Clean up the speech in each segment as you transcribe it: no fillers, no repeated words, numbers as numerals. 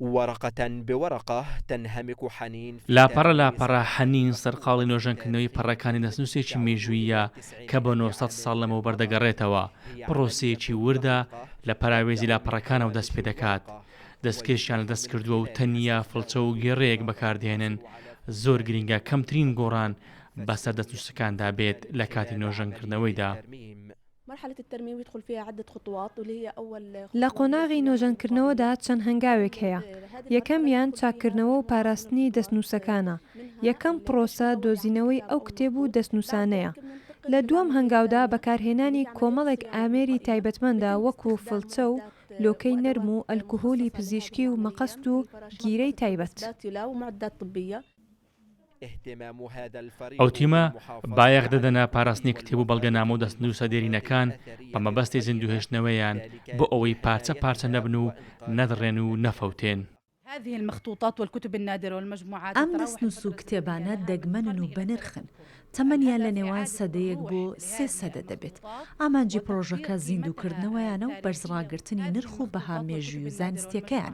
ورقة بورقة تنهمك حنين في لاپەڕە تاريخ لاپەڕە حەنین صحراء سەرقاڵی نۆژەنکردنەوەی پەڕەکانی دەستنووسێکی مێژوویە کە بە 900 ساڵ لەمەوە بەردەگەڕێتەوە. پرۆسەیەکی وردە لە پەراوێزی لاپەڕەکانەوە دەست پێ دەکات. دەستکێشیان لەدەست کردووە و تەنیا فڵچە و گێڕەیەک بەکاردێنن. زۆر گرنگە کەمترین گۆڕان بەسەر دەستنووسەکاندا بێت لە کاتی نۆژەنکردنەوەیدا. لە قۆناغی نۆژەنکردنەوەدا چەند هەنگاوێک هەیە. یەکەمیان چاکردنەوە و پاراستنی دەستنووسەکانە. یەکەم پرۆسە دۆزینەوەی ئەو کتێب و دەستنووسانەیە. لە دووەم هەنگاودا بەکارهێنانی کۆمەڵێک ئامێری تایبەتمەندە وەکو فڵچە و لۆکەی نەرم و ئەلکوهۆلی پزیشکی و مەقەست و گیرەی تایبەت. ئەو تیمە بایەخ دەدەنە پاراستنی کتێب و بەڵگەنامە و دەستنووسە دێرینەکان بە مەبەستی زیندوهێشتنەوەیان بۆ ئەوەی پارچە پارچە نەبن و نەدڕێن و نەفەوتێن. ئەم دەستنووس و کتێبانە دەگمەنن و بەنرخن. تەمەنیان لە نێوان سەدەیەک بۆ 3 سەدە دەبێت. ئامانجی پرۆژەکە زیندووکردنەوەیانە و بەرزڕاگرتنی نرخ و بەها مێژووی و زانستیەکەیان.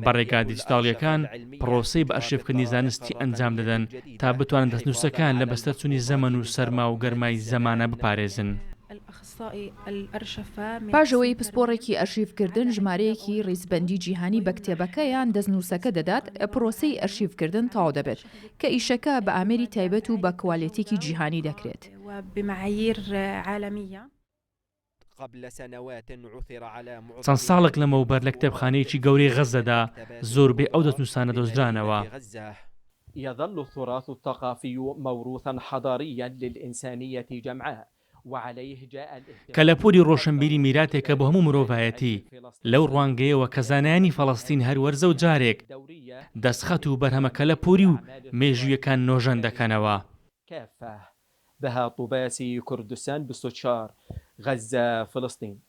بەڕێگا دیجیتاڵیەکان پرۆسەی بە ئەرشیڤکردنی زانستی ئەنجام دەدەن تا بتوانن دەستنووسەکان لە بەستەرچوونی زەمەن و سەرما و گەرمای زەمانە بپارێزن. پاژەوەی پسپۆڕێکی ئەرشیڤکردن ژمارەیەکی ڕیزبەندی جیهانی بە کتێبەکەیان دەستنووسەکە دەدات. پرۆسەی ئەرشیڤکردن تەواو دەبێت کە ئیشەکە بە ئامێری تایبەت و بە کواڵیتێکی جیهانی دەکرێت. چەند ساڵێک لەمەوبەر لە کتێبخانەیەکی گەورەی غەزەدا زۆربەی ئەو دەستنووسانە دۆزرانەوە. يظل التراث الثقافي موروثا حضاريا للإنسانية جمعاء کە لە پۆلی ڕۆشنبیری میراتێکە بۆ هەموو مرۆڤایەتی لەو ڕوانگەیەوە کە زانایانی فەڵەستین هەروەرزە و جارێک دەستخەت و بەرهەمەکە لە پۆری و مێژوویەکان نۆژەن دەکەنەوە. بها طوباسي كردستان 24 غزة فلسطين.